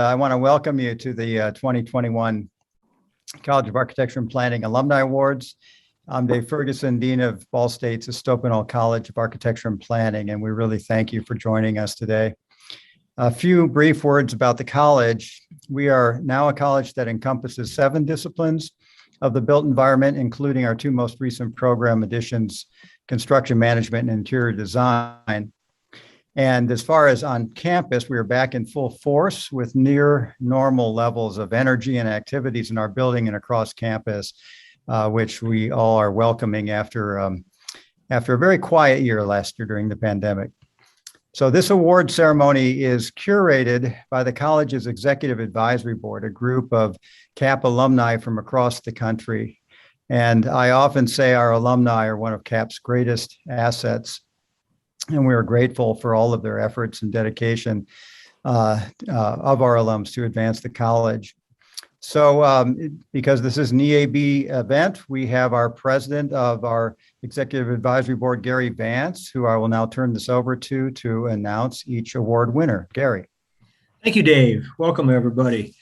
I want to welcome you to the 2021 College of Architecture and Planning Alumni Awards. I'm Dave Ferguson, Dean of Ball State's Estopinal College of Architecture and Planning, and we really thank you for joining us today. A few brief words about the college. We are now a college that encompasses 7 disciplines of the built environment, including our 2 most recent program additions, construction management and interior design. And as far as on campus, we are back in full force with near normal levels of energy and activities in our building and across campus, which we all are welcoming after a very quiet year last year during the pandemic. So this award ceremony is curated by the college's Executive Advisory Board, a group of CAP alumni from across the country. And I often say our alumni are one of CAP's greatest assets. And we are grateful for all of their efforts and dedication of our alums to advance the college. So because this is an EAB event, we have our president of our Executive Advisory Board, Gary Vance, who I will now turn this over to announce each award winner. Gary. Thank you, Dave. Welcome, everybody.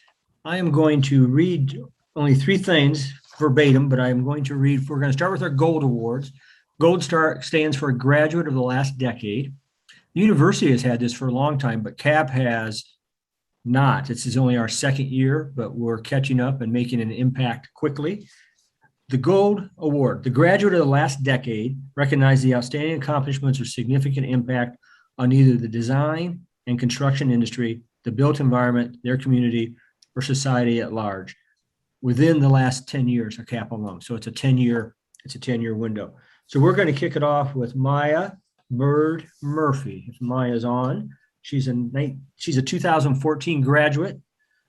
I am going to read only 3 things verbatim, but I'm going to read, we're going to start with our Gold Awards. Gold Star stands for Graduate of the Last Decade. The university has had this for a long time, but CAP has not. This is only our 2nd year, but we're catching up and making an impact quickly. The Gold Award, the Graduate of the Last Decade, recognizes the outstanding accomplishments or significant impact on either the design and construction industry, the built environment, their community, or society at large within the last 10 years of CAP alum. So it's a 10-year window. So we're going to kick it off with Maya Murd Murphy. If Maya's on, she's a 2014 graduate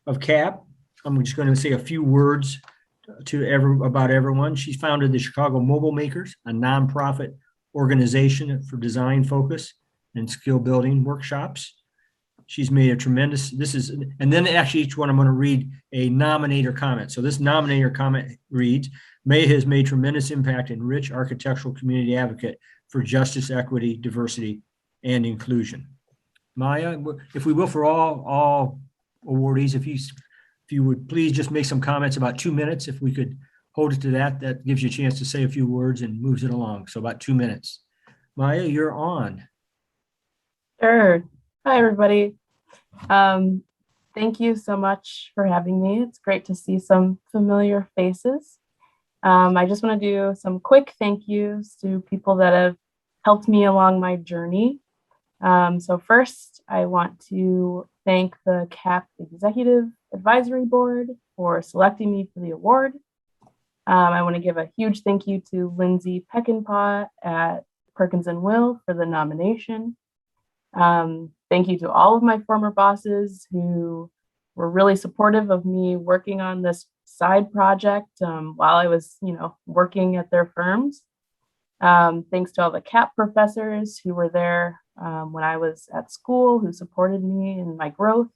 of CAP. I'm just going to say a few words about everyone. She founded the Chicago Mobile Makers, a nonprofit organization for design focus and skill building workshops. She's made a tremendous, and then actually each one I'm going to read a nominator comment. So this nominator comment reads, May has made tremendous impact and rich architectural community advocate for justice, equity, diversity, and inclusion. Maya, if we will, for all awardees, if you would please just make some comments about 2 minutes. If we could hold it to that gives you a chance to say a few words and moves it along. So about 2 minutes. Maya, you're on. Sure. Hi, everybody. Thank you so much for having me. It's great to see some familiar faces. I just want to do some quick thank yous to people that have helped me along my journey. So first, I want to thank the CAP Executive Advisory Board for selecting me for the award. I want to give a huge thank you to Lindsay Peckinpah at Perkins & Will for the nomination. Thank you to all of my former bosses who were really supportive of me working on this side project while I was, working at their firms. Thanks to all the CAP professors who were there when I was at school, who supported me in my growth.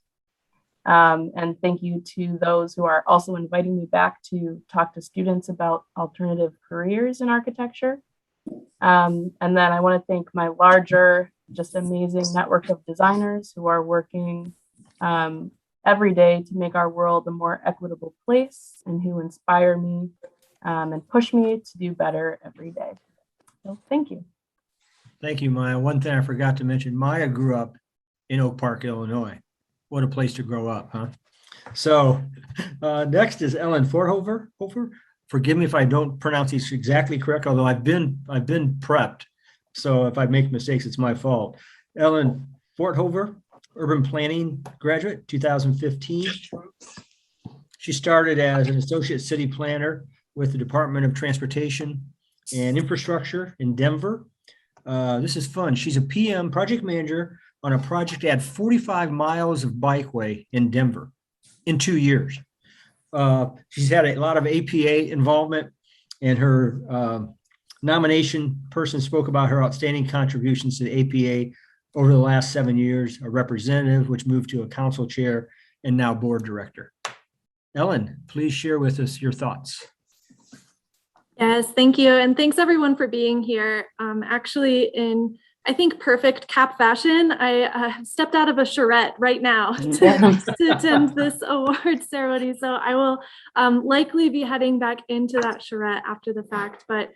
And thank you to those who are also inviting me back to talk to students about alternative careers in architecture. And then I want to thank my larger, just amazing network of designers who are working every day to make our world a more equitable place and who inspire me and push me to do better every day. So thank you. Thank you, Maya. One thing I forgot to mention, Maya grew up in Oak Park, Illinois. What a place to grow up, huh? So next is Ellen Forthofer. Forgive me if I don't pronounce these exactly correct, although I've been prepped. So if I make mistakes, it's my fault. Ellen Forthofer, urban planning graduate, 2015. She started as an associate city planner with the Department of Transportation and Infrastructure in Denver. This is fun. She's a PM project manager on a project to add 45 miles of bikeway in Denver in 2 years. She's had a lot of APA involvement, and her nomination person spoke about her outstanding contributions to the APA over the last 7 years, a representative, which moved to a council chair, and now board director. Ellen, please share with us your thoughts. Yes, thank you. And thanks everyone for being here. Actually, in I think, perfect cap fashion, I stepped out of a charrette right now to attend this award ceremony. So I will likely be heading back into that charrette after the fact, but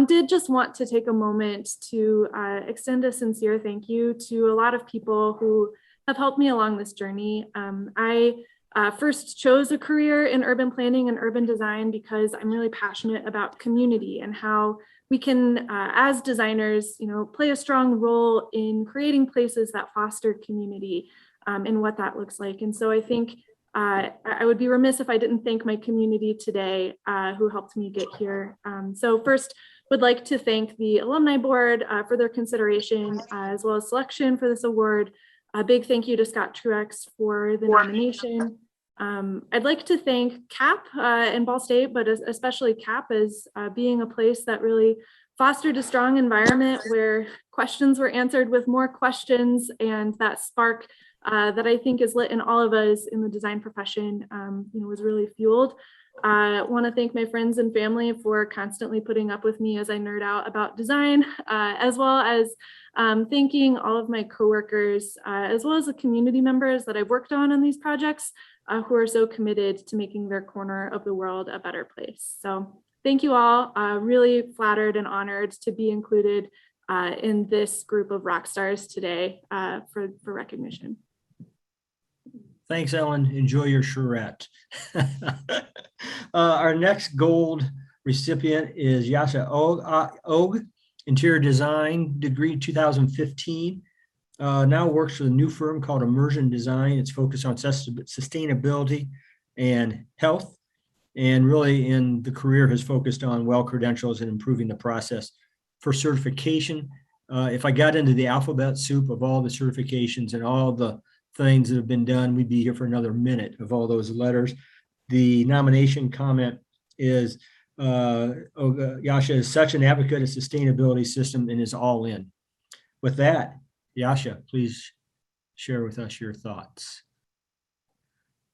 did just want to take a moment to extend a sincere thank you to a lot of people who have helped me along this journey. I first chose a career in urban planning and urban design because I'm really passionate about community and how we can, as designers, play a strong role in creating places that foster community and what that looks like. And so I think I would be remiss if I didn't thank my community today who helped me get here. So first, would like to thank the Alumni Board for their consideration as well as selection for this award. A big thank you to Scott Truex for the nomination. I'd like to thank CAP and Ball State, but especially CAP as being a place that really fostered a strong environment where questions were answered with more questions, and that spark that I think is lit in all of us in the design profession was really fueled. I want to thank my friends and family for constantly putting up with me as I nerd out about design, as well as thanking all of my coworkers, as well as the community members that I've worked on these projects, who are so committed to making their corner of the world a better place. So thank you all. Really flattered and honored to be included in this group of rock stars today for recognition. Thanks, Ellen. Enjoy your charrette. Our next gold recipient is Yasha Og, Interior Design degree 2015. Now works for the new firm called Immersion Design. It's focused on sustainability and health, and really in the career has focused on well credentials and improving the process for certification. If I got into the alphabet soup of all the certifications and all the things that have been done, we'd be here for another minute of all those letters. The nomination comment is Yasha is such an advocate of sustainability system and is all in. With that, Yasha, please share with us your thoughts.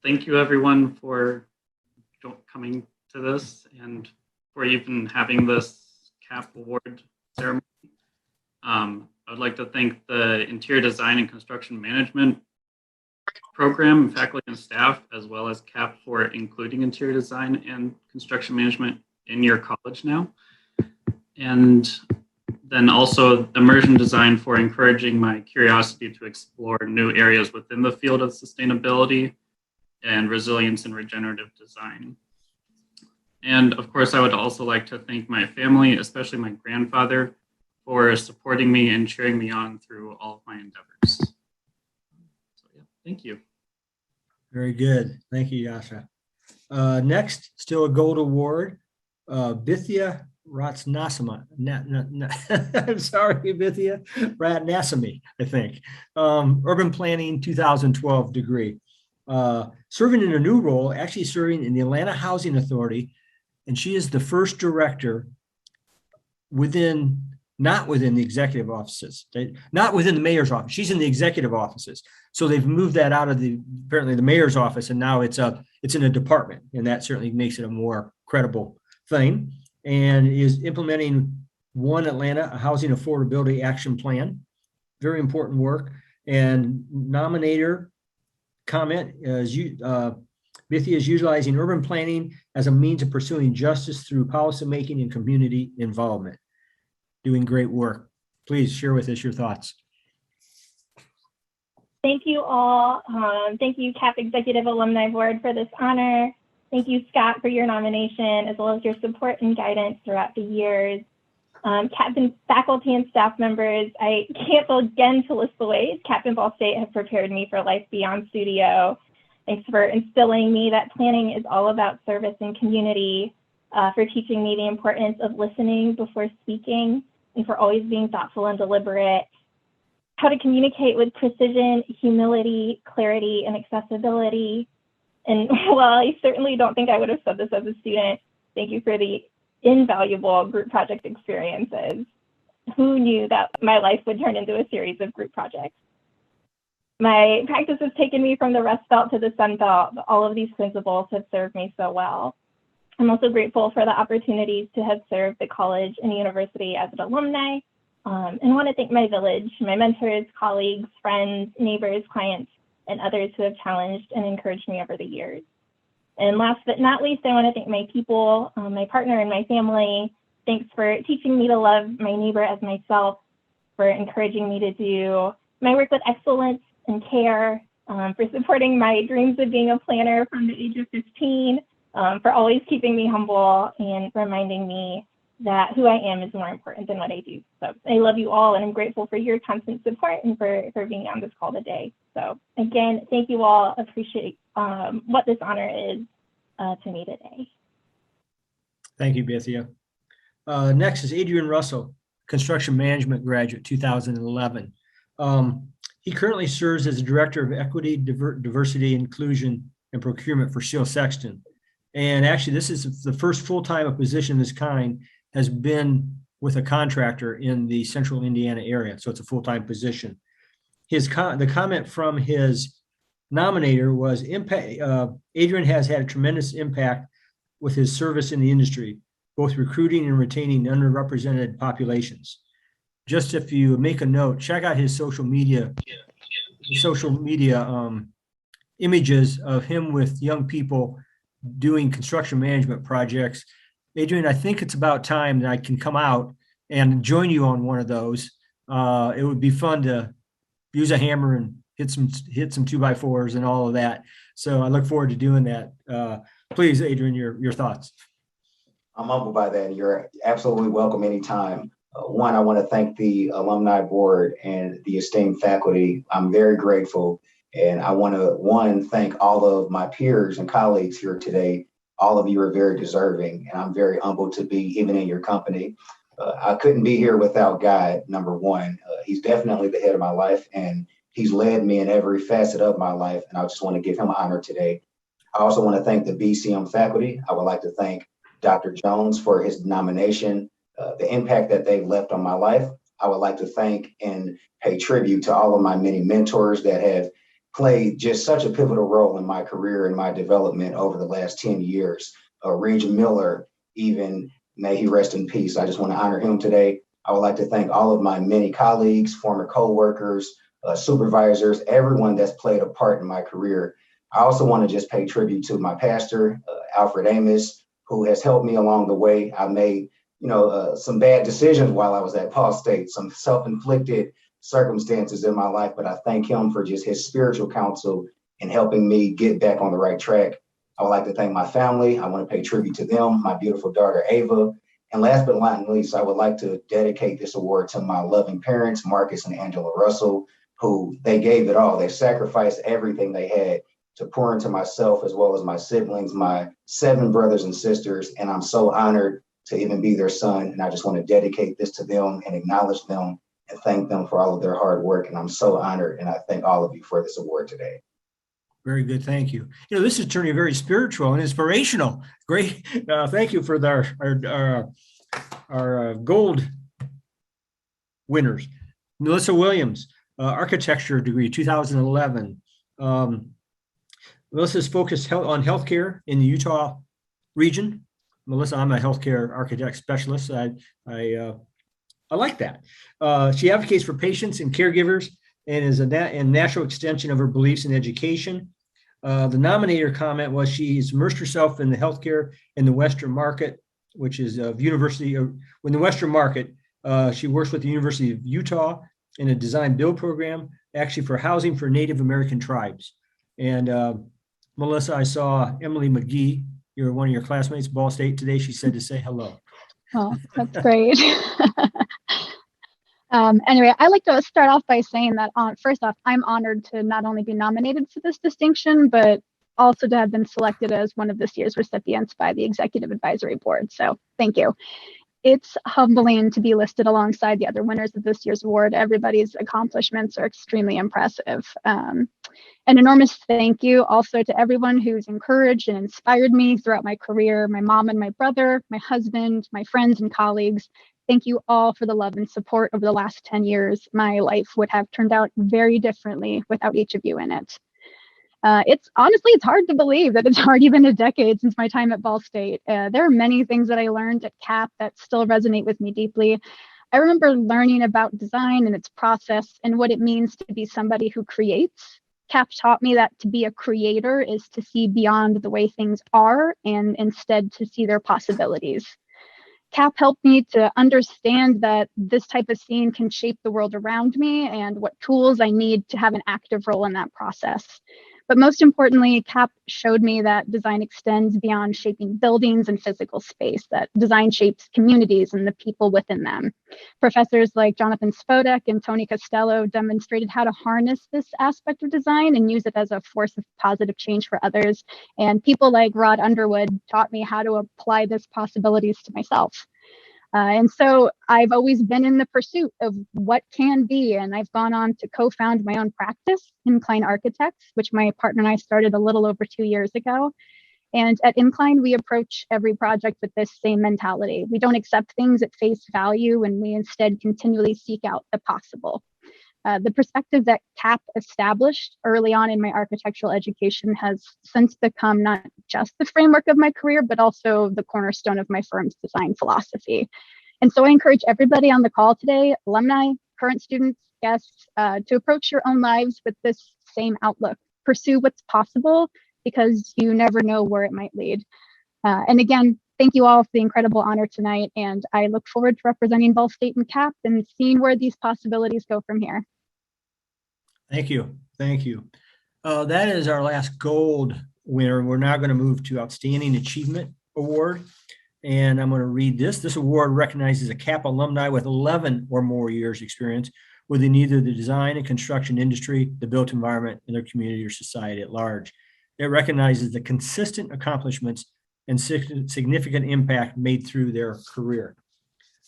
Thank you, everyone, for coming to this and for even having this CAP award ceremony. I would like to thank the Interior Design and Construction Management program, faculty and staff, as well as CAP for including interior design and construction management in your college now. And then also Immersion Design for encouraging my curiosity to explore new areas within the field of sustainability and resilience and regenerative design. And of course, I would also like to thank my family, especially my grandfather, for supporting me and cheering me on through all of my endeavors. So yeah, thank you. Very good. Thank you, Yasha. Next, still a gold award, Bithya Ratnasamy. I'm sorry, Bithya Ratnasamy, I think. Urban Planning 2012 degree. Serving in a new role, actually serving in the Atlanta Housing Authority, and she is the first director not within the executive offices, not within the mayor's office. She's in the executive offices. So they've moved that out of apparently the mayor's office, and now it's in a department, and that certainly makes it a more credible thing. And is implementing One Atlanta, a housing affordability action plan. Very important work. And nominator comment is Bithya is utilizing urban planning as a means of pursuing justice through policymaking and community involvement. Doing great work. Please share with us your thoughts. Thank you all. Thank you, CAP Executive Alumni Board, for this honor. Thank you, Scott, for your nomination, as well as your support and guidance throughout the years. CAP and faculty and staff members, I can't begin to list the ways CAP and Ball State have prepared me for life beyond studio. Thanks for instilling me that planning is all about service and community, for teaching me the importance of listening before speaking, and for always being thoughtful and deliberate, how to communicate with precision, humility, clarity, and accessibility. And while I certainly don't think I would have said this as a student, thank you for the invaluable group project experiences. Who knew that my life would turn into a series of group projects? My practice has taken me from the Rust Belt to the Sun Belt, but all of these principles have served me so well. I'm also grateful for the opportunities to have served the college and university as an alumni, and want to thank my village, my mentors, colleagues, friends, neighbors, clients, and others who have challenged and encouraged me over the years. And last but not least, I want to thank my people, my partner and my family. Thanks for teaching me to love my neighbor as myself, for encouraging me to do my work with excellence and care, for supporting my dreams of being a planner from the age of 15, for always keeping me humble and reminding me that who I am is more important than what I do. So I love you all, and I'm grateful for your constant support and for being on this call today. So again, thank you all. Appreciate what this honor is to me today. Thank you, Bethia. Next is Adrian Russell, construction management graduate, 2011. He currently serves as the Director of Equity, Diversity, Inclusion, and Procurement for Seal Sexton. And actually, this is the first full-time position of this kind has been with a contractor in the central Indiana area. So it's a full-time position. The comment from his nominator was, Adrian has had a tremendous impact with his service in the industry, both recruiting and retaining underrepresented populations. Just if you make a note, check out his social media images of him with young people doing construction management projects. Adrian, I think it's about time that I can come out and join you on one of those. It would be fun to use a hammer and hit some 2x4s and all of that. So I look forward to doing that. Please, Adrian, your thoughts. I'm humbled by that. You're absolutely welcome anytime. One, I want to thank the Alumni Board and the esteemed faculty. I'm very grateful. And I want to, thank all of my peers and colleagues here today. All of you are very deserving, and I'm very humbled to be even in your company. I couldn't be here without God, number one. He's definitely the head of my life, and he's led me in every facet of my life, and I just want to give him honor today. I also want to thank the BCM faculty. I would like to thank Dr. Jones for his nomination, the impact that they've left on my life. I would like to thank and pay tribute to all of my many mentors that have played just such a pivotal role in my career and my development over the last 10 years. Reggie Miller, even, may he rest in peace. I just want to honor him today. I would like to thank all of my many colleagues, former co-workers, supervisors, everyone that's played a part in my career. I also want to just pay tribute to my pastor, Alfred Amos, who has helped me along the way. I made, some bad decisions while I was at Paul State, some self-inflicted circumstances in my life, but I thank him for just his spiritual counsel and helping me get back on the right track. I would like to thank my family. I want to pay tribute to them, my beautiful daughter, Ava. And last but not least, I would like to dedicate this award to my loving parents, Marcus and Angela Russell, who they gave it all. They sacrificed everything they had to pour into myself as well as my siblings, my 7 brothers and sisters. And I'm so honored to even be their son. And I just want to dedicate this to them and acknowledge them and thank them for all of their hard work. And I'm so honored. And I thank all of you for this award today. Very good. Thank you. This is turning very spiritual and inspirational. Great. Thank you for our gold winners. Melissa Williams, architecture degree, 2011. Melissa's focused on healthcare in the Utah region. Melissa, I'm a healthcare architect specialist. I like that. She advocates for patients and caregivers and is a natural extension of her beliefs in education. The nominator comment was she's immersed herself in the healthcare in the Western market, which is in the Western market. She works with the University of Utah in a design build program, actually for housing for Native American tribes. And Melissa, I saw Emily McGee, you're one of your classmates, Ball State today. She said to say hello. Oh, that's great. Anyway, I'd like to start off by saying that first off, I'm honored to not only be nominated for this distinction, but also to have been selected as one of this year's recipients by the Executive Advisory Board. So thank you. It's humbling to be listed alongside the other winners of this year's award. Everybody's accomplishments are extremely impressive. An enormous thank you also to everyone who's encouraged and inspired me throughout my career, my mom and my brother, my husband, my friends and colleagues. Thank you all for the love and support over the last 10 years. My life would have turned out very differently without each of you in it. It's hard to believe that it's already been a decade since my time at Ball State. There are many things that I learned at CAP that still resonate with me deeply. I remember learning about design and its process and what it means to be somebody who creates. CAP taught me that to be a creator is to see beyond the way things are and instead to see their possibilities. CAP helped me to understand that this type of scene can shape the world around me and what tools I need to have an active role in that process. But most importantly, CAP showed me that design extends beyond shaping buildings and physical space, that design shapes communities and the people within them. Professors like Jonathan Spodek and Tony Costello demonstrated how to harness this aspect of design and use it as a force of positive change for others. And people like Rod Underwood taught me how to apply these possibilities to myself. And so I've always been in the pursuit of what can be, and I've gone on to co-found my own practice, Incline Architects, which my partner and I started a little over 2 years ago. And at Incline, we approach every project with this same mentality. We don't accept things at face value, and we instead continually seek out the possible. The perspective that CAP established early on in my architectural education has since become not just the framework of my career, but also the cornerstone of my firm's design philosophy. And so I encourage everybody on the call today, alumni, current students, guests, to approach your own lives with this same outlook. Pursue what's possible because you never know where it might lead. And again, thank you all for the incredible honor tonight. And I look forward to representing Ball State and CAP and seeing where these possibilities go from here. Thank you. Thank you. That is our last gold winner. We're now going to move to Outstanding Achievement Award. And I'm going to read this. This award recognizes a CAP alumni with 11 or more years experience within either the design and construction industry, the built environment, and their community or society at large. It recognizes the consistent accomplishments and significant impact made through their career.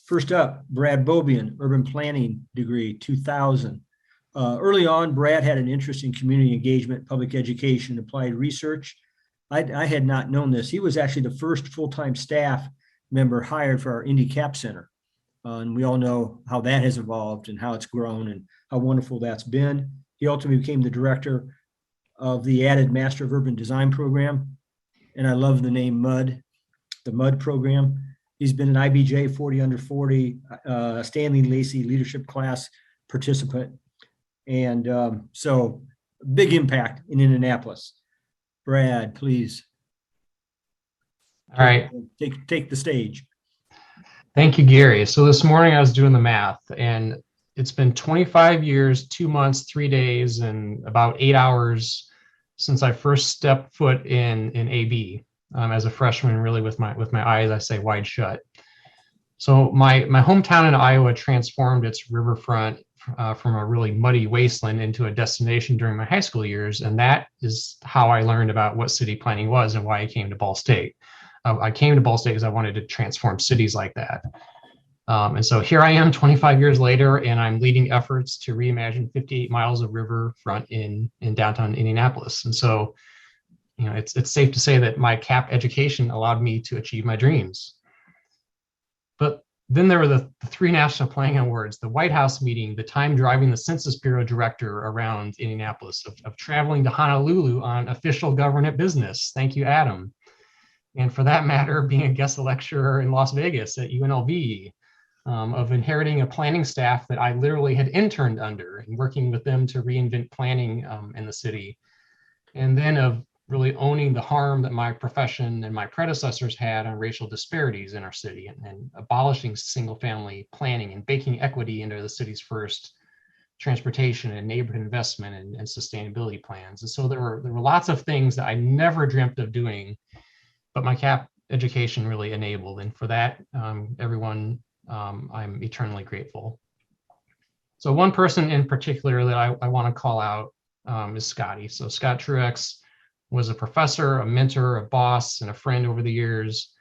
First up, Brad Bobian, Urban Planning degree, 2000. Early on, Brad had an interest in community engagement, public education, applied research. I had not known this. He was actually the first full-time staff member hired for our Indy CAP Center. And we all know how that has evolved and how it's grown and how wonderful that's been. He ultimately became the director of the added Master of Urban Design program. And I love the name Murd, the Murd program. He's been an IBJ 40 under 40, Stanley Lacey leadership class participant. And so big impact in Indianapolis. Brad, please. All right. Take the stage. Thank you, Gary. So this morning I was doing the math, and it's been 25 years, 2 months, 3 days, and about 8 hours since I first stepped foot in AB as a freshman, really with my eyes, I say, wide shut. So my hometown in Iowa transformed its riverfront from a really muddy wasteland into a destination during my high school years. And that is how I learned about what city planning was and why I came to Ball State. I came to Ball State because I wanted to transform cities like that. And so here I am 25 years later, and I'm leading efforts to reimagine 58 miles of riverfront in downtown Indianapolis. And so, you know, it's safe to say that my CAP education allowed me to achieve my dreams. But then there were the 3 National Planning Awards, the White House meeting, the time driving the Census Bureau director around Indianapolis, of traveling to Honolulu on official government business. Thank you, Adam. And for that matter, being a guest lecturer in Las Vegas at UNLV, of inheriting a planning staff that I literally had interned under and working with them to reinvent planning in the city. And then of really owning the harm that my profession and my predecessors had on racial disparities in our city, and abolishing single family planning and baking equity into the city's first transportation and neighborhood investment and sustainability plans. And so there were lots of things that I never dreamt of doing, but my CAP education really enabled. And for that, everyone, I'm eternally grateful. So one person in particular that I want to call out is Scotty. So Scott Truex was a professor, a mentor, a boss, and a friend over the years.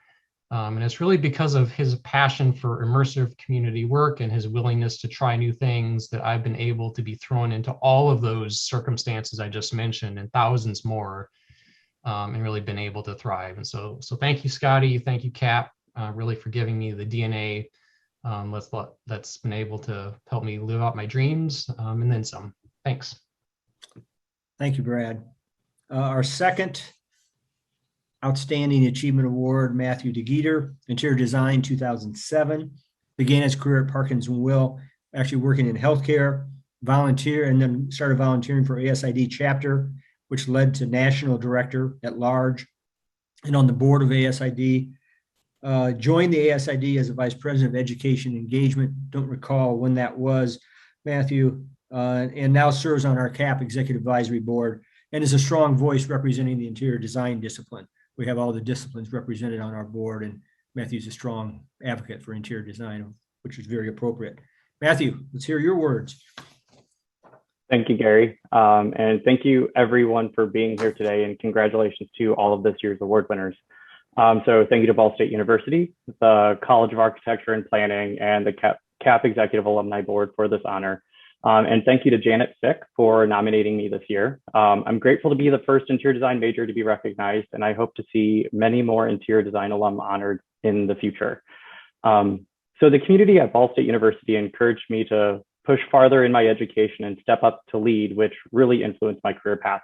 And it's really because of his passion for immersive community work and his willingness to try new things that I've been able to be thrown into all of those circumstances I just mentioned and thousands more, and really been able to thrive. And so thank you, Scotty. Thank you, Cap, really for giving me the DNA that's been able to help me live out my dreams, and then some. Thanks. Thank you, Brad. Our second Outstanding Achievement Award, Matthew DeGeeter, Interior Design 2007. began his career at Parkins and Will, actually working in healthcare, and then started volunteering for ASID chapter, which led to national director at large and on the board of ASID. Joined the ASID as a vice president of education engagement. Don't recall when that was, Matthew, and now serves on our CAP executive advisory board and is a strong voice representing the interior design discipline. We have all the disciplines represented on our board, and Matthew's a strong advocate for interior design, which is very appropriate. Matthew, let's hear your words. Thank you, Gary. And thank you everyone for being here today, and congratulations to all of this year's award winners. So thank you to Ball State University, the College of Architecture and Planning, and the CAP Executive Alumni Board for this honor. And thank you to Janet Fick for nominating me this year. I'm grateful to be the first interior design major to be recognized, and I hope to see many more interior design alum honored in the future. So the community at Ball State University encouraged me to push farther in my education and step up to lead, which really influenced my career path.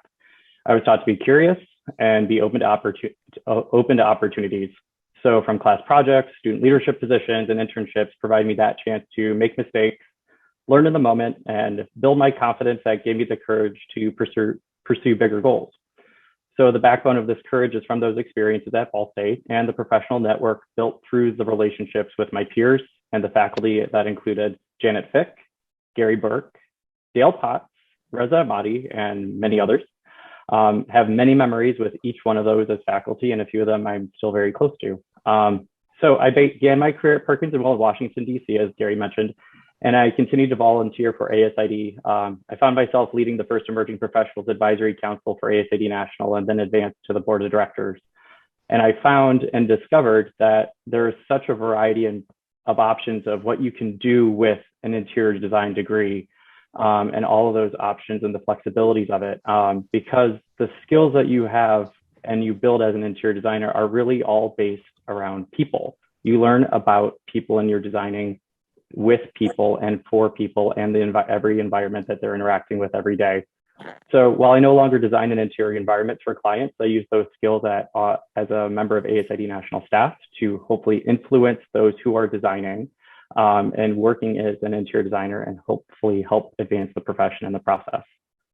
I was taught to be curious and be open to opportunities. So from class projects, student leadership positions, and internships provide me that chance to make mistakes, learn in the moment, and build my confidence that gave me the courage to pursue bigger goals. So the backbone of this courage is from those experiences at Ball State and the professional network built through the relationships with my peers and the faculty that included Janet Fick, Gary Burke, Dale Potts, Reza Ahmadi, and many others. Have many memories with each one of those as faculty, and a few of them I'm still very close to. So I began my career at Perkins and Will in Washington, D.C., as Gary mentioned, and I continued to volunteer for ASID. I found myself leading the first Emerging Professionals Advisory Council for ASID National, and then advanced to the board of directors. And I found and discovered that there is such a variety of options of what you can do with an interior design degree. And all of those options and the flexibilities of it, because the skills that you have and you build as an interior designer are really all based around people. You learn about people and you're designing with people and for people and every environment that they're interacting with every day. So while I no longer design an interior environment for clients, I use those skills as a member of ASID national staff to hopefully influence those who are designing and working as an interior designer, and hopefully help advance the profession in the process.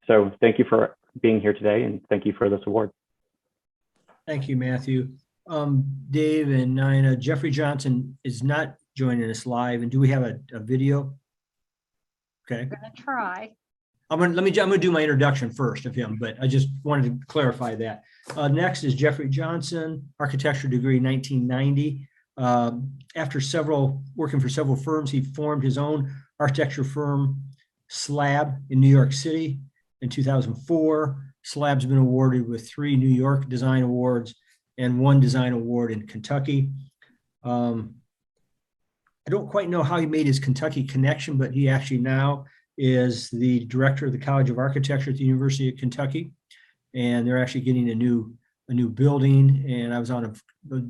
So thank you for being here today, and thank you for this award. Thank you, Matthew. Dave and Nina, Jeffrey Johnson is not joining us live. And do we have a video? Okay. I'm gonna try. I'm gonna do my introduction first of him, but I just wanted to clarify that. Next is Jeffrey Johnson, architecture degree 1990. After working for several firms, he formed his own architecture firm, Slab, in New York City in 2004. Slab's been awarded with 3 New York Design Awards and 1 Design Award in Kentucky. I don't quite know how he made his Kentucky connection, but he actually now is the director of the College of Architecture at the University of Kentucky. And they're actually getting a new building. And I was on a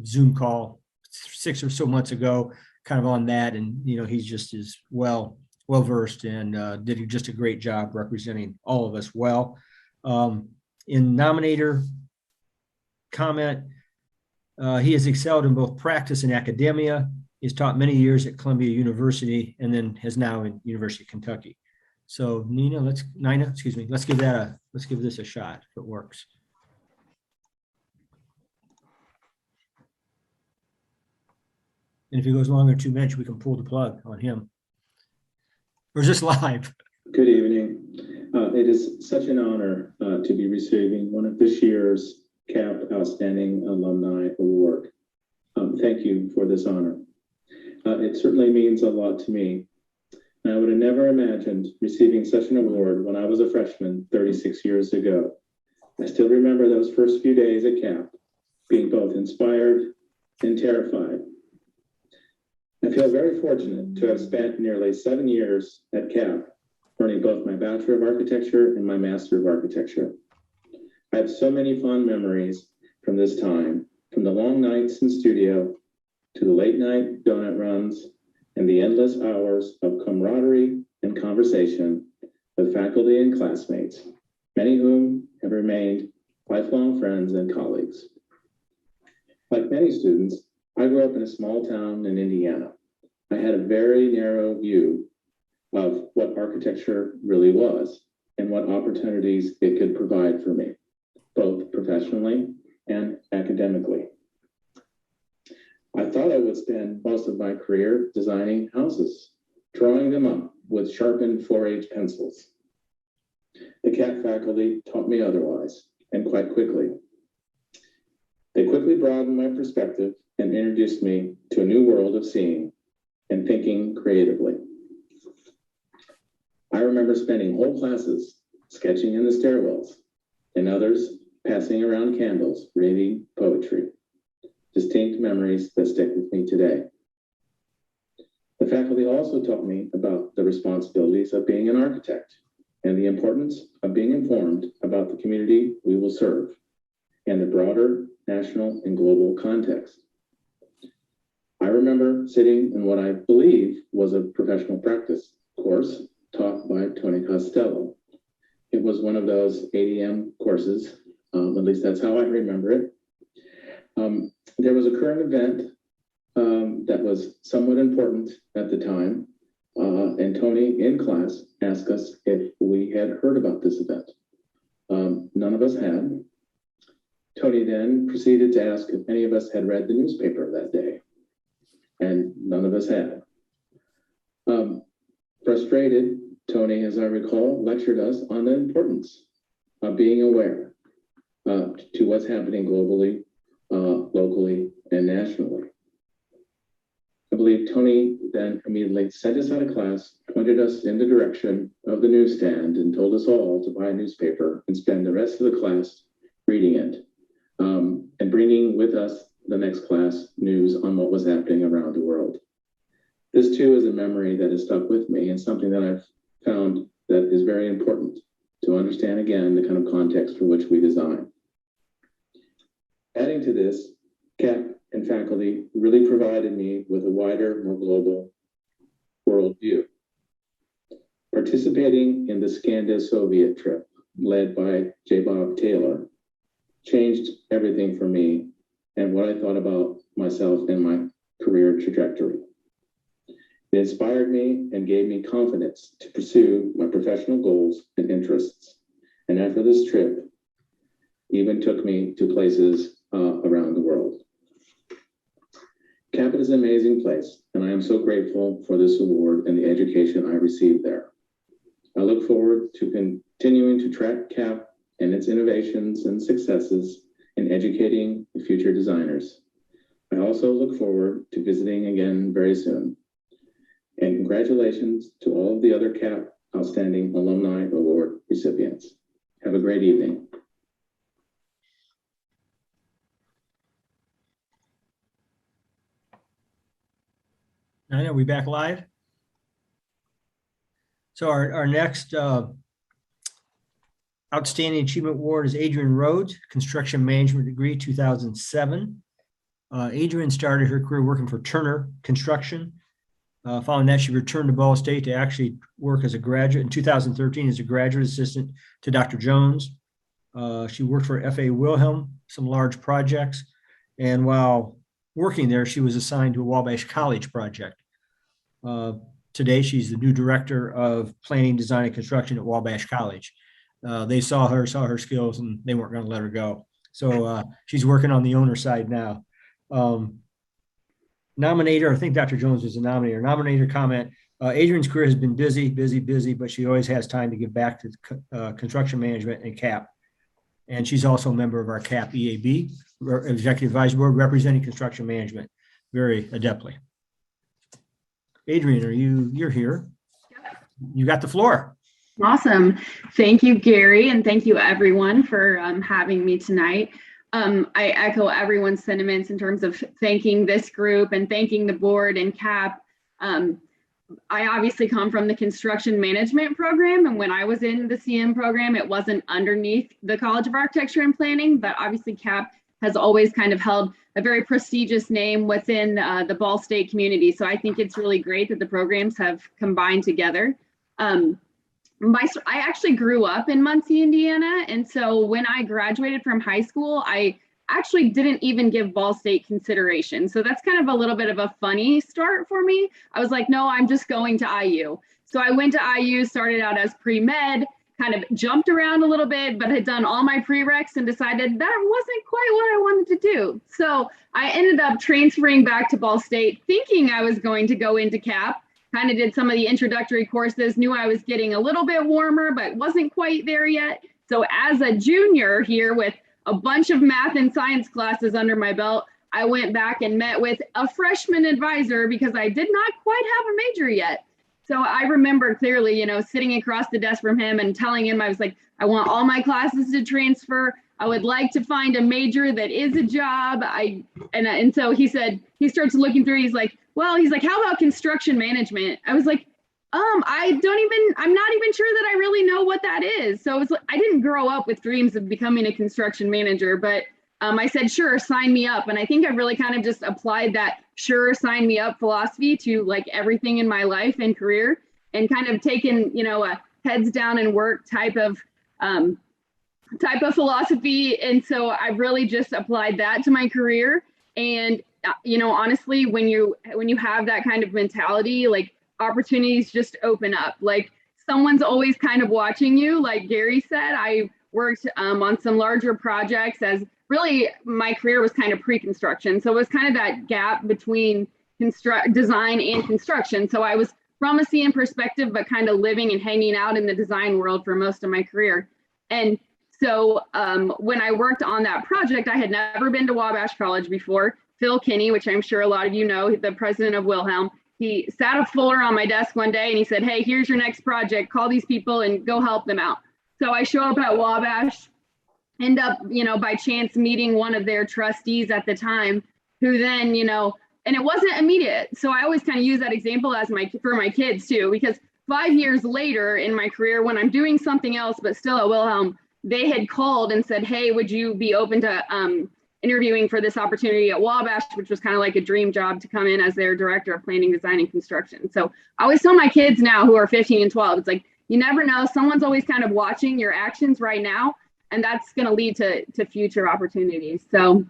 Zoom call 6 or so months ago, kind of on that. And, he's just as well-versed and did just a great job representing all of us well. In nominator comment, he has excelled in both practice and academia. He's taught many years at Columbia University and then has now in University of Kentucky. So Nina, let's give this a shot if it works. And if it goes longer than 2 minutes, we can pull the plug on him. Or is this live? Good evening. It is such an honor to be receiving one of this year's CAP Outstanding Alumni Award. Thank you for this honor. It certainly means a lot to me. I would have never imagined receiving such an award when I was a freshman 36 years ago. I still remember those first few days at CAP, being both inspired and terrified. I feel very fortunate to have spent nearly 7 years at CAP, earning both my Bachelor of Architecture and my Master of Architecture. I have so many fond memories from this time, from the long nights in studio to the late night donut runs and the endless hours of camaraderie and conversation with faculty and classmates, many of whom have remained lifelong friends and colleagues. Like many students, I grew up in a small town in Indiana. I had a very narrow view of what architecture really was and what opportunities it could provide for me, both professionally and academically. I thought I would spend most of my career designing houses, drawing them up with sharpened 4H pencils. The CAP faculty taught me otherwise, and quite quickly. They quickly broadened my perspective and introduced me to a new world of seeing and thinking creatively. I remember spending whole classes sketching in the stairwells and others passing around candles, reading poetry. Distinct memories that stick with me today. The faculty also taught me about the responsibilities of being an architect and the importance of being informed about the community we will serve and the broader national and global context. I remember sitting in what I believe was a professional practice course taught by Tony Costello. It was one of those ADM courses, at least that's how I remember it. There was a current event that was somewhat important at the time, and Tony in class asked us if we had heard about this event. None of us had. Tony then proceeded to ask if any of us had read the newspaper that day, and none of us had. Frustrated, Tony, as I recall, lectured us on the importance of being aware to what's happening globally, locally, and nationally. I believe Tony then immediately sent us out of class, pointed us in the direction of the newsstand, and told us all to buy a newspaper and spend the rest of the class reading it, and bringing with us the next class news on what was happening around the world. This too is a memory that has stuck with me and something that I've found that is very important to understand again the kind of context for which we design. Adding to this, CAP and faculty really provided me with a wider, more global worldview. Participating in the Scandi-Soviet trip led by J. Bob Taylor changed everything for me and what I thought about myself and my career trajectory. It inspired me and gave me confidence to pursue my professional goals and interests. And after this trip, even took me to places around the world. CAP is an amazing place, and I am so grateful for this award and the education I received there. I look forward to continuing to track CAP and its innovations and successes in educating the future designers. I also look forward to visiting again very soon. And congratulations to all of the other CAP Outstanding Alumni Award recipients. Have a great evening. Nina, are we back live? So our next Outstanding Achievement Award is Adrian Rhodes, Construction Management Degree, 2007. Adrian started her career working for Turner Construction. Following that, she returned to Ball State to actually work as a graduate in 2013 as a graduate assistant to Dr. Jones. She worked for F.A. Wilhelm, some large projects. And while working there, she was assigned to a Wabash College project. Today, she's the new director of planning, design, and construction at Wabash College. They saw her skills, and they weren't going to let her go. So she's working on the owner side now. Nominator, I think Dr. Jones was a nominator. Nominator comment, Adrian's career has been busy, but she always has time to give back to construction management and CAP. And she's also a member of our CAP EAB, Executive Advisory Board, representing construction management very adeptly. Adrian, you're here. You got the floor. Awesome. Thank you, Gary, and thank you everyone for having me tonight. I echo everyone's sentiments in terms of thanking this group and thanking the board and CAP. I obviously come from the construction management program, and when I was in the CM program, it wasn't underneath the College of Architecture and Planning, but obviously CAP has always kind of held a very prestigious name within the Ball State community. So I think it's really great that the programs have combined together. I actually grew up in Muncie, Indiana. And so when I graduated from high school, I actually didn't even give Ball State consideration. So that's kind of a little bit of a funny start for me. I was like, no, I'm just going to IU. So I went to IU, started out as pre-med, kind of jumped around a little bit, but had done all my prereqs and decided that wasn't quite what I wanted to do. So I ended up transferring back to Ball State, thinking I was going to go into CAP, kind of did some of the introductory courses, knew I was getting a little bit warmer, but wasn't quite there yet. So as a junior here with a bunch of math and science classes under my belt, I went back and met with a freshman advisor because I did not quite have a major yet. So I remember clearly, you know, sitting across the desk from him and telling him, I was like, I want all my classes to transfer. I would like to find a major that is a job. And so he said, he starts looking through, he's like, how about construction management? I was like, I'm not even sure that I really know what that is. So it was, I didn't grow up with dreams of becoming a construction manager, but I said, sure, sign me up. And I think I really kind of just applied that sure, sign me up philosophy to like everything in my life and career, and kind of taken, you know, a heads down and work type of philosophy. And so I really just applied that to my career. And, you know, honestly, when you have that kind of mentality, like opportunities just open up. Like someone's always kind of watching you. Like Gary said, I worked on some larger projects as really my career was kind of pre-construction. So it was kind of that gap between design and construction. So I was from a CM perspective, but kind of living and hanging out in the design world for most of my career. And so when I worked on that project, I had never been to Wabash College before. Phil Kinney, which I'm sure a lot of you know, the president of Wilhelm, he sat a folder on my desk one day and he said, hey, here's your next project, call these people and go help them out. So I show up at Wabash, end up, you know, by chance meeting one of their trustees at the time, who then, you know, and it wasn't immediate. So I always kind of use that example as for my kids too, because 5 years later in my career, when I'm doing something else, but still at Wilhelm, they had called and said, hey, would you be open to interviewing for this opportunity at Wabash, which was kind of like a dream job to come in as their director of planning, design, and construction. So I always tell my kids now who are 15 and 12, it's like, you never know, someone's always kind of watching your actions right now, and that's going to lead to future opportunities. So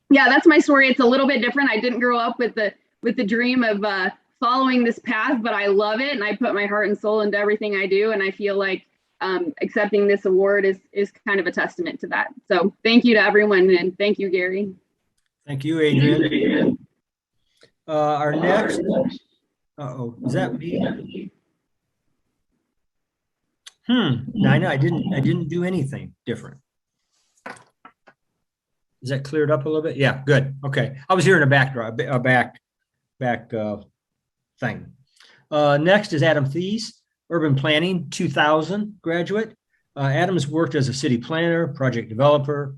yeah, that's my story. It's a little bit different. I didn't grow up with the dream of following this path, but I love it. And I put my heart and soul into everything I do. And I feel like accepting this award is kind of a testament to that. So thank you to everyone. And thank you, Gary. Thank you, Adrian. Our next, is that me? I didn't do anything different. Is that cleared up a little bit? Yeah, good. Okay. I was hearing a back thing. Next is Adam Thies, Urban Planning 2000 graduate. Adam's worked as a city planner, project developer,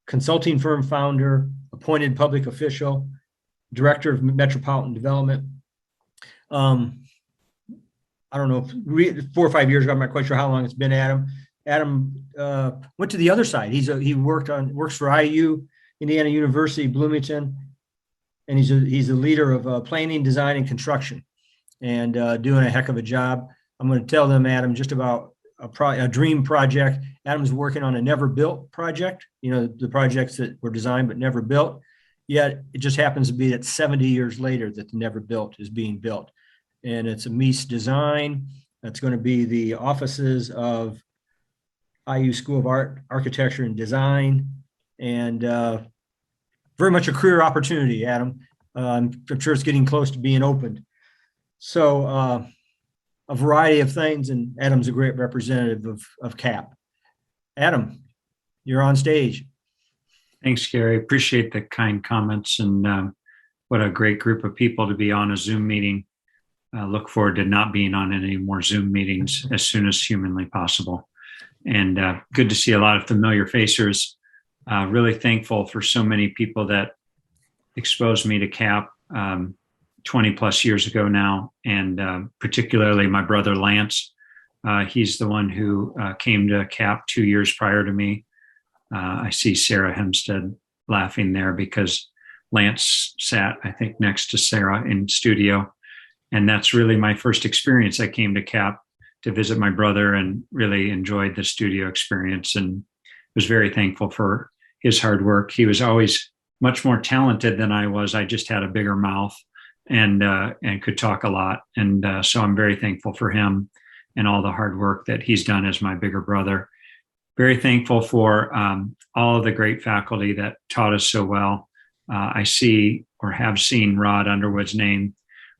consulting firm founder, appointed public official, director of metropolitan development. I don't know, 4 or 5 years ago, I'm not quite sure how long it's been, Adam. Adam went to the other side. He works for IU, Indiana University, Bloomington, and he's a leader of planning, design, and construction, and doing a heck of a job. I'm going to tell them, Adam, just about a dream project. Adam's working on a never built project. You know, the projects that were designed but never built. Yet it just happens to be that 70 years later that the never built is being built, and it's a Mies design. That's going to be the offices of IU School of Art, Architecture, and Design, and very much a career opportunity, Adam. I'm sure it's getting close to being opened. So a variety of things, and Adam's a great representative of CAP. Adam, you're on stage. Thanks, Gary. Appreciate the kind comments, and what a great group of people to be on a Zoom meeting. Look forward to not being on any more Zoom meetings as soon as humanly possible. And good to see a lot of familiar faces. Really thankful for so many people that exposed me to CAP 20 plus years ago now, and particularly my brother Lance. He's the one who came to CAP 2 years prior to me. I see Sarah Hempstead laughing there because Lance sat, I think, next to Sarah in studio. And that's really my first experience. I came to CAP to visit my brother and really enjoyed the studio experience, and was very thankful for his hard work. He was always much more talented than I was. I just had a bigger mouth and could talk a lot. And so I'm very thankful for him and all the hard work that he's done as my bigger brother. Very thankful for all of the great faculty that taught us so well. I see or have seen Rod Underwood's name.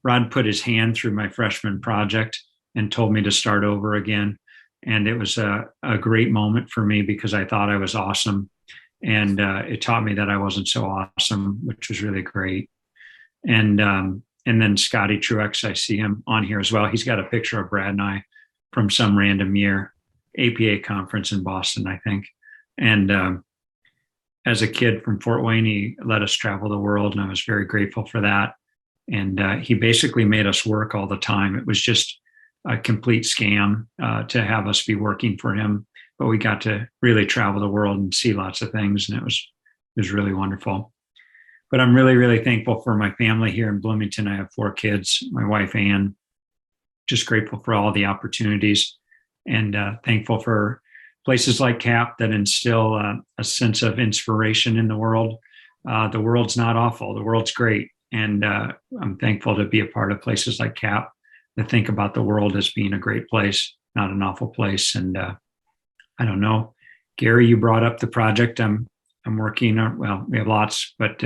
Rod put his hand through my freshman project and told me to start over again. And it was a great moment for me because I thought I was awesome. And it taught me that I wasn't so awesome, which was really great. And then Scotty Truex, I see him on here as well. He's got a picture of Brad and I from some random year, APA conference in Boston, I think. And as a kid from Fort Wayne, he let us travel the world, and I was very grateful for that. And he basically made us work all the time. It was just a complete scam to have us be working for him, but we got to really travel the world and see lots of things, and it was really wonderful. But I'm really, really thankful for my family here in Bloomington. I have 4 kids, my wife, Ann. Just grateful for all the opportunities, and thankful for places like CAP that instill a sense of inspiration in the world. The world's not awful. The world's great. And I'm thankful to be a part of places like CAP that think about the world as being a great place, not an awful place. And I don't know, Gary, you brought up the project I'm working on. Well, we have lots, but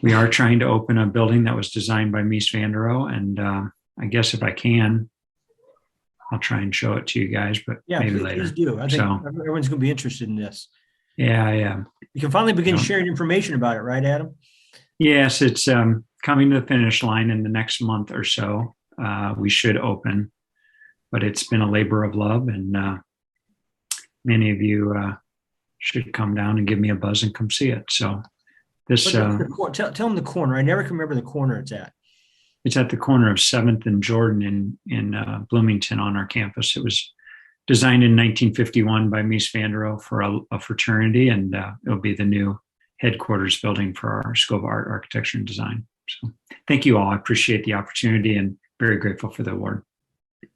we are trying to open a building that was designed by Mies van der Rohe. And I guess if I can, I'll try and show it to you guys, but Yeah, maybe please later. do. I think everyone's going to be interested in this. Yeah. You can finally begin sharing information about it, right, Adam? Yes, it's coming to the finish line in the next month or so. We should open, but it's been a labor of love, and many of you should come down and give me a buzz and come see it. So this tell them the corner. I never can remember the corner it's at. It's at the corner of 7th and Jordan in Bloomington on our campus. It was designed in 1951 by Mies van der Rohe for a fraternity, and it'll be the new headquarters building for our School of Art, Architecture, and Design. So thank you all. I appreciate the opportunity and very grateful for the award.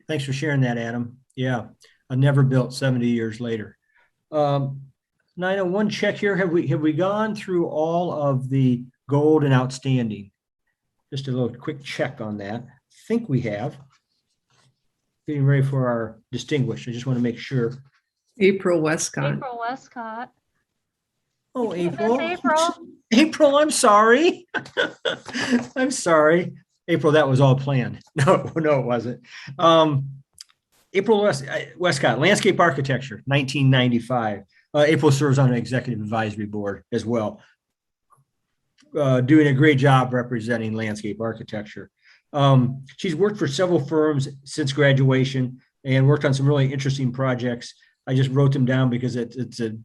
Thanks for sharing that, Adam. Yeah, I never built 70 years later. Nina, one check here. Have we gone through all of the gold and outstanding? Just a little quick check on that. I think we have. Getting ready for our distinguished. I just want to make sure. April Westcott. April Westcott. Oh, April. April. April, I'm sorry. I'm sorry. April, that was all planned. No, it wasn't. April Westcott, Landscape Architecture, 1995. April serves on an executive advisory board as well. Doing a great job representing landscape architecture. She's worked for several firms since graduation and worked on some really interesting projects. I just wrote them down because it's a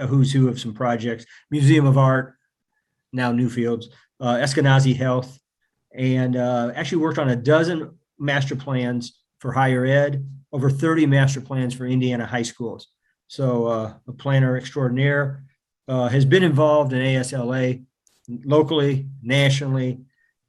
who's who of some projects. Museum of Art, now Newfields, Eskenazi Health, and actually worked on a dozen master plans for higher ed, over 30 master plans for Indiana high schools. So a planner extraordinaire, has been involved in ASLA locally, nationally,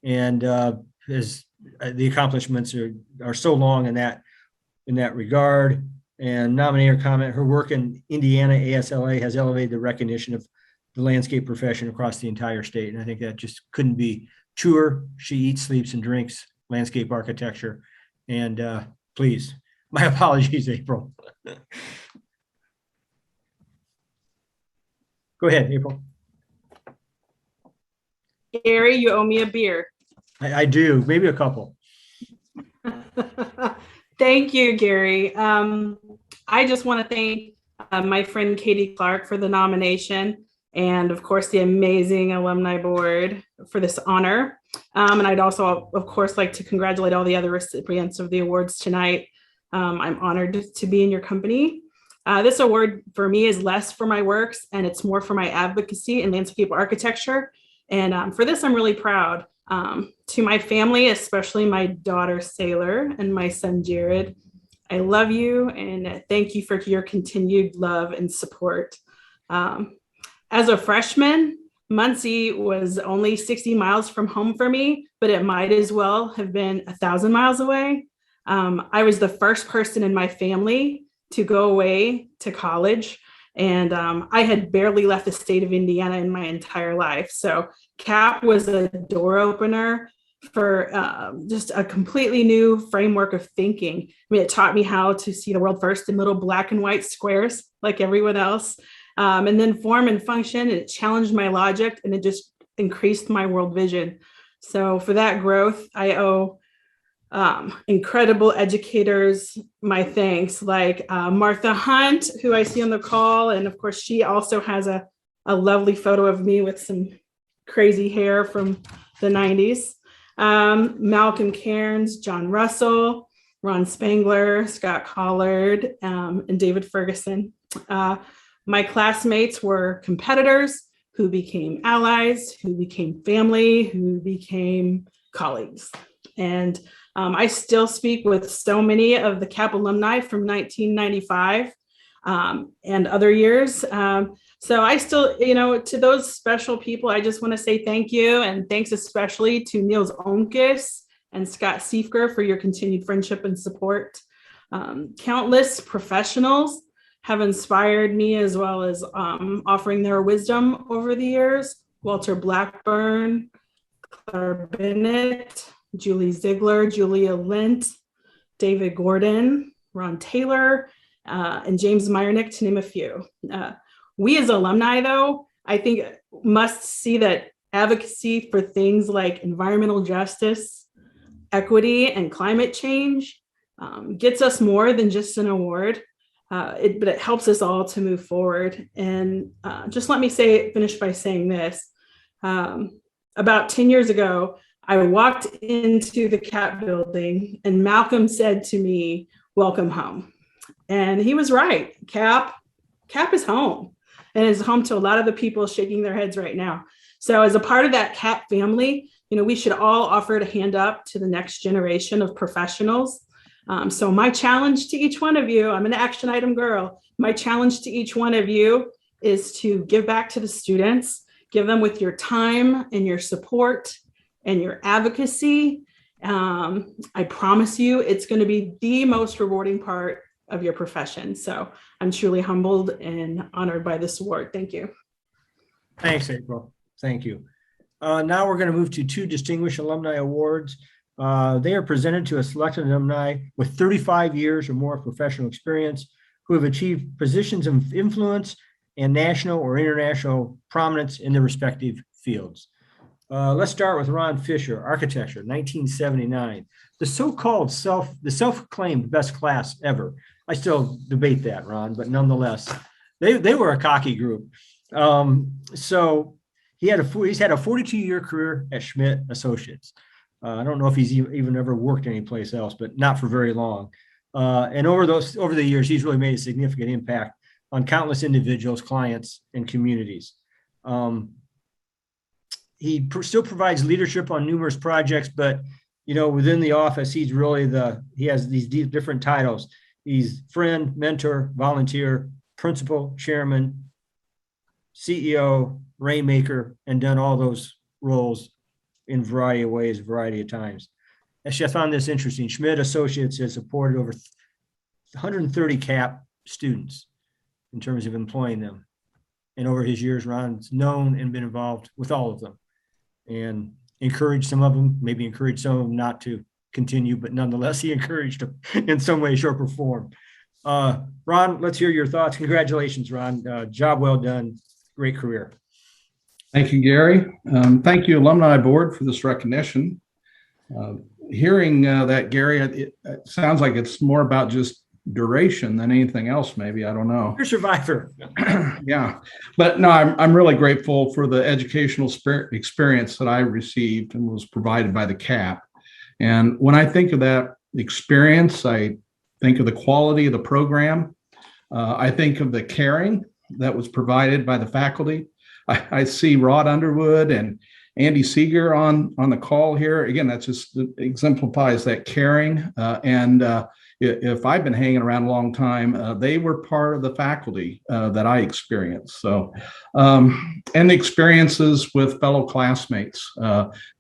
and the accomplishments are so long in that regard. And nominator comment, her work in Indiana ASLA has elevated the recognition of the landscape profession across the entire state. And I think that just couldn't be truer. She eats, sleeps, and drinks landscape architecture. And please, my apologies, April. Go ahead, April. Gary, you owe me a beer. I do, maybe a couple. Thank you, Gary. I just want to thank my friend Katie Clark for the nomination, and of course the amazing Alumni Board for this honor. And I'd also, of course, like to congratulate all the other recipients of the awards tonight. I'm honored to be in your company. This award for me is less for my works, and it's more for my advocacy in landscape architecture. And for this, I'm really proud. To my family, especially my daughter Sailor and my son Jared, I love you and thank you for your continued love and support. As a freshman, Muncie was only 60 miles from home for me, but it might as well have been 1,000 miles away. I was the first person in my family to go away to college. And I had barely left the state of Indiana in my entire life. So CAP was a door opener for just a completely new framework of thinking. I mean, it taught me how to see the world first in little black and white squares like everyone else, and then form and function. And it challenged my logic, and it just increased my world vision. So for that growth, I owe incredible educators my thanks, like Martha Hunt, who I see on the call. And of course, she also has a lovely photo of me with some crazy hair from the 90s. Malcolm Cairns, John Russell, Ron Spangler, Scott Collard, and David Ferguson. My classmates were competitors who became allies, who became family, who became colleagues. And I still speak with so many of the CAP alumni from 1995 and other years. So I still, to those special people, I just want to say thank you. And thanks especially to Niels Onkis and Scott Siefker for your continued friendship and support. Countless professionals have inspired me, as well as offering their wisdom over the years. Walter Blackburn, Claire Bennett, Julie Ziegler, Julia Lint, David Gordon, Ron Taylor, and James Meyernick, to name a few. We as alumni, though, I think must see that advocacy for things like environmental justice, equity, and climate change gets us more than just an award, but it helps us all to move forward. And just let me finish by saying this. About 10 years ago, I walked into the CAP building and Malcolm said to me, "Welcome home." And he was right. CAP is home, and is home to a lot of the people shaking their heads right now. So as a part of that CAP family, we should all offer to hand up to the next generation of professionals. So my challenge to each one of you, I'm an action item girl. My challenge to each one of you is to give back to the students, give them with your time and your support and your advocacy. I promise you, it's going to be the most rewarding part of your profession. So I'm truly humbled and honored by this award. Thank you. Thanks, April. Thank you. Now we're going to move to 2 distinguished alumni awards. They are presented to a selected alumni with 35 years or more of professional experience who have achieved positions of influence and national or international prominence in their respective fields. Let's start with Ron Fisher, architecture, 1979. The so-called self-claimed best class ever. I still debate that, Ron, but nonetheless, they were a cocky group. So he's had a 42-year career at Schmidt Associates. I don't know if he's even ever worked anyplace else, but not for very long. And over the years, he's really made a significant impact on countless individuals, clients, and communities. He still provides leadership on numerous projects, but within the office, he has these different titles. He's friend, mentor, volunteer, principal, chairman, CEO, rainmaker, and done all those roles in a variety of ways, a variety of times. Actually, I found this interesting. Schmidt Associates has supported over 130 CAP students in terms of employing them. And over his years, Ron's known and been involved with all of them and encouraged some of them, maybe encouraged some of them not to continue, but nonetheless, he encouraged them in some way, shape, or form. Ron, let's hear your thoughts. Congratulations, Ron. Job well done. Great career. Thank you, Gary. Thank you, Alumni Board, for this recognition. Hearing that, Gary, it sounds like it's more about just duration than anything else, maybe. I don't know. You're a survivor. Yeah. But no, I'm really grateful for the educational experience that I received and was provided by the CAP. And when I think of that experience, I think of the quality of the program. I think of the caring that was provided by the faculty. I see Rod Underwood and Andy Seeger on the call here. Again, that just exemplifies that caring. If I've been hanging around a long time, they were part of the faculty that I experienced. So, and the experiences with fellow classmates,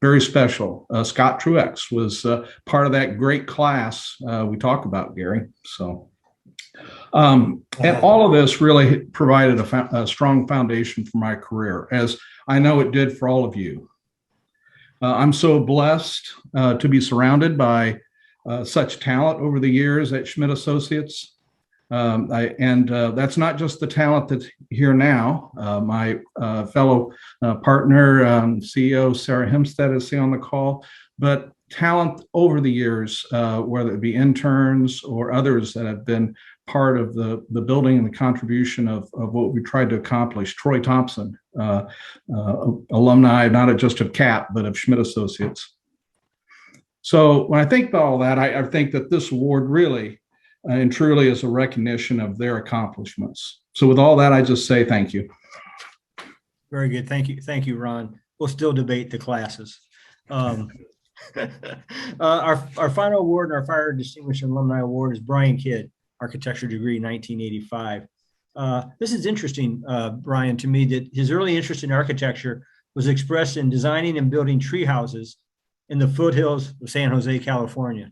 very special. Scott Truex was part of that great class we talk about, Gary. So, And all of this really provided a strong foundation for my career, as I know it did for all of you. I'm so blessed to be surrounded by such talent over the years at Schmidt Associates. That's not just the talent that's here now. My fellow partner, CEO Sarah Hempstead is on the call, but talent over the years, whether it be interns or others that have been part of the building and the contribution of what we tried to accomplish. Troy Thompson, alumni, not just of CAP, but of Schmidt Associates. So when I think about all that, I think that this award really and truly is a recognition of their accomplishments. So with all that, I just say thank you. Very good. Thank you. Thank you, Ron. We'll still debate the classes. Our final award in our Fire Distinguished Alumni Award is Brian Kidd, architecture degree, 1985. This is interesting, Brian, to me, that his early interest in architecture was expressed in designing and building tree houses in the foothills of San Jose, California.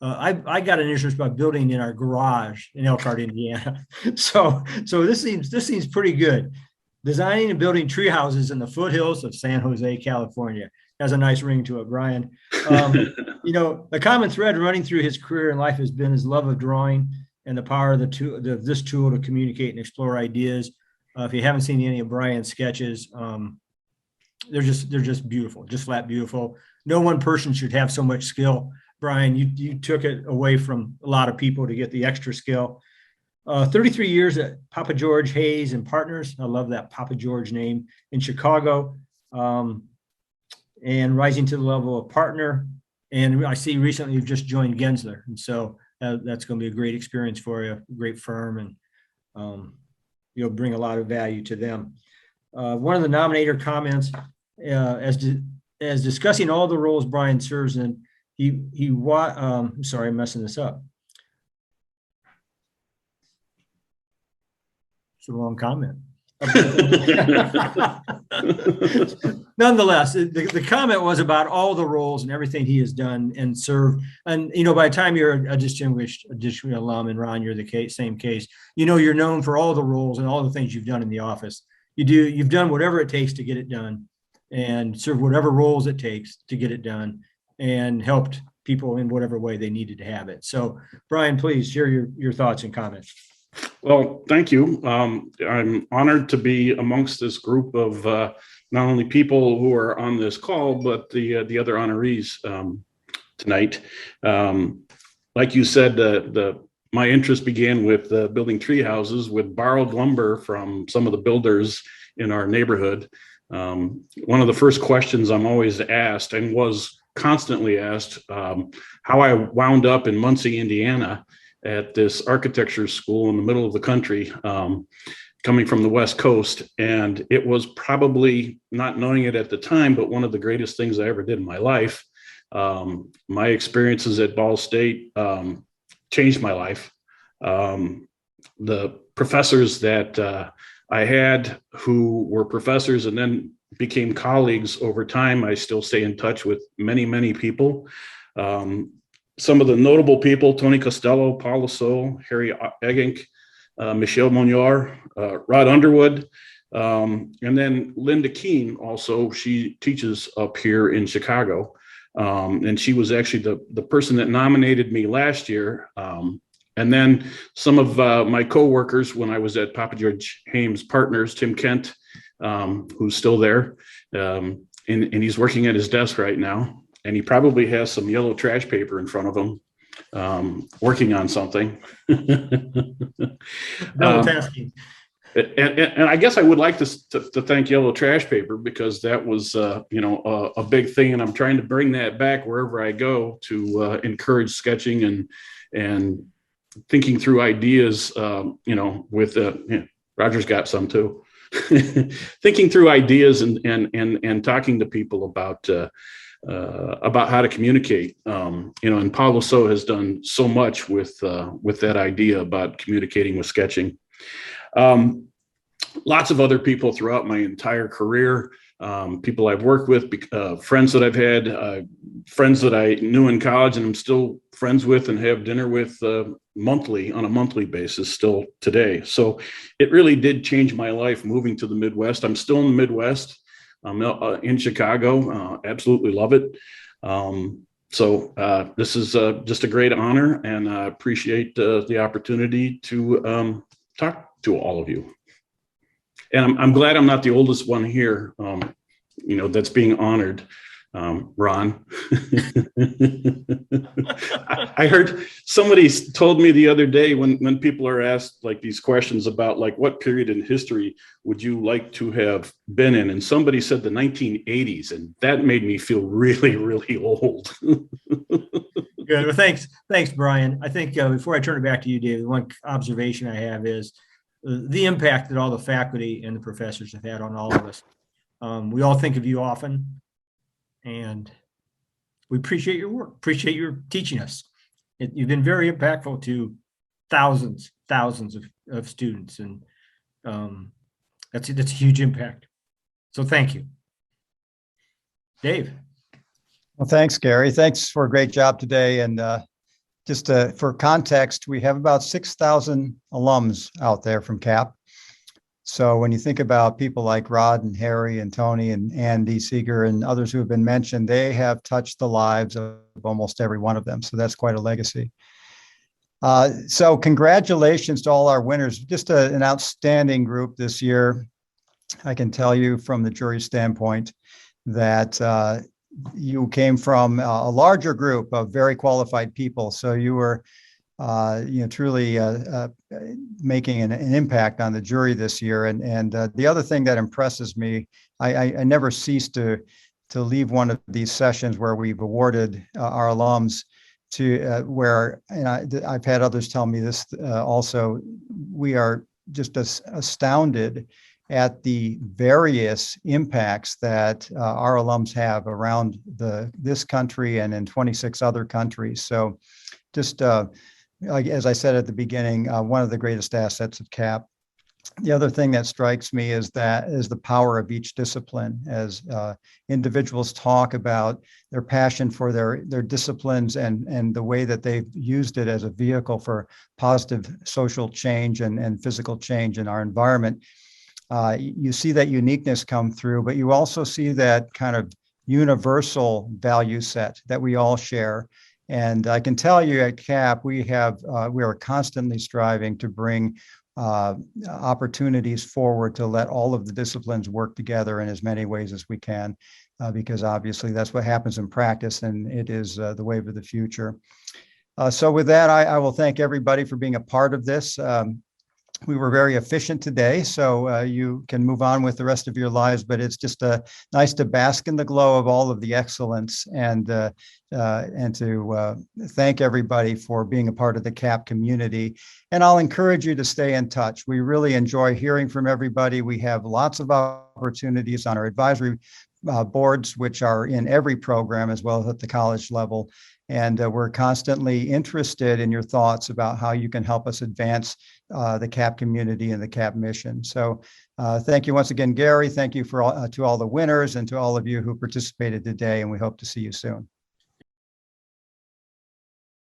I got an interest by building in our garage in Elkhart, Indiana. So this seems pretty good. Designing and building tree houses in the foothills of San Jose, California. Has a nice ring to it, Brian. The common thread running through his career and life has been his love of drawing and the power of this tool to communicate and explore ideas. If you haven't seen any of Brian's sketches, they're just beautiful, just flat beautiful. No one person should have so much skill. Brian, you took it away from a lot of people to get the extra skill. 33 years at Papa George Hayes and Partners. I love that Papa George name in Chicago. And rising to the level of partner. And I see recently you've just joined Gensler. And so that's going to be a great experience for you, a great firm, and you'll bring a lot of value to them. One of the nominator comments, as discussing all the roles Brian serves in, I'm sorry, I'm messing this up. It's the wrong comment. Nonetheless, the comment was about all the roles and everything he has done and served. And, by the time you're a distinguished alum, and Ron, you're the same case, you're known for all the roles and all the things you've done in the office. You've done whatever it takes to get it done and serve whatever roles it takes to get it done and helped people in whatever way they needed to have it. So, Brian, please share your thoughts and comments. Well, thank you. I'm honored to be amongst this group of not only people who are on this call, but the other honorees tonight. Like you said, my interest began with building tree houses with borrowed lumber from some of the builders in our neighborhood. One of the first questions I'm always asked, and was constantly asked, how I wound up in Muncie, Indiana, at this architecture school in the middle of the country, coming from the West Coast. And it was probably, not knowing it at the time, but one of the greatest things I ever did in my life. My experiences at Ball State changed my life. The professors that I had, who were professors and then became colleagues over time, I still stay in touch with many, many people. Some of the notable people: Tony Costello, Paul Lasso, Harry Eggink, Michelle Monyor, Rod Underwood, and then Linda Keene. Also, she teaches up here in Chicago, and she was actually the person that nominated me last year. And then some of my coworkers when I was at Papa George Hayes Partners, Tim Kent, who's still there, and he's working at his desk right now. And he probably has some yellow trash paper in front of him, working on something. Double tasking. And I guess I would like to thank yellow trash paper, because that was, a big thing. And I'm trying to bring that back wherever I go to encourage sketching and thinking through ideas, with Roger's got some too. Thinking through ideas and talking to people about how to communicate, and Paul Lasso has done so much with that idea about communicating with sketching. lots of other people throughout my entire career, people I've worked with, friends that I've had, friends that I knew in college and I'm still friends with and have dinner with monthly on a monthly basis still today. So it really did change my life moving to the Midwest. I'm still in the Midwest. I'm in Chicago. Absolutely love it. So this is just a great honor, and I appreciate the opportunity to talk to all of you. And I'm glad I'm not the oldest one here, that's being honored, Ron. I heard somebody told me the other day when people are asked like these questions about like what period in history would you like to have been in, and somebody said the 1980s, and that made me feel really, really old. Good. Well, thanks, Brian. I think before I turn it back to you, David, one observation I have is the impact that all the faculty and the professors have had on all of us. We all think of you often, and we appreciate your work, appreciate your teaching us. You've been very impactful to thousands of students, and that's a huge impact. So thank you. Dave. Well, thanks, Gary. Thanks for a great job today. And just for context, we have about 6,000 alums out there from CAP. So when you think about people like Rod and Harry and Tony and Andy Seeger and others who have been mentioned, they have touched the lives of almost every one of them. So that's quite a legacy. So congratulations to all our winners. Just an outstanding group this year. I can tell you from the jury standpoint that you came from a larger group of very qualified people. So you were, truly making an impact on the jury this year. And the other thing that impresses me, I never cease to leave one of these sessions where we've awarded our alums to where, and I've had others tell me this also, we are just astounded at the various impacts that our alums have around this country and in 26 other countries. So just as I said at the beginning, one of the greatest assets of CAP. The other thing that strikes me is the power of each discipline as individuals talk about their passion for their disciplines and the way that they've used it as a vehicle for positive social change and physical change in our environment. You see that uniqueness come through, but you also see that kind of universal value set that we all share. And I can tell you at CAP, we are constantly striving to bring opportunities forward to let all of the disciplines work together in as many ways as we can, because obviously that's what happens in practice, and it is the wave of the future. So with that, I will thank everybody for being a part of this. We were very efficient today, so you can move on with the rest of your lives, but it's just nice to bask in the glow of all of the excellence and to thank everybody for being a part of the CAP community. And I'll encourage you to stay in touch. We really enjoy hearing from everybody. We have lots of opportunities on our advisory boards, which are in every program as well as at the college level. And we're constantly interested in your thoughts about how you can help us advance the CAP community and the CAP mission. So thank you once again, Gary. Thank you to all the winners and to all of you who participated today, and we hope to see you soon.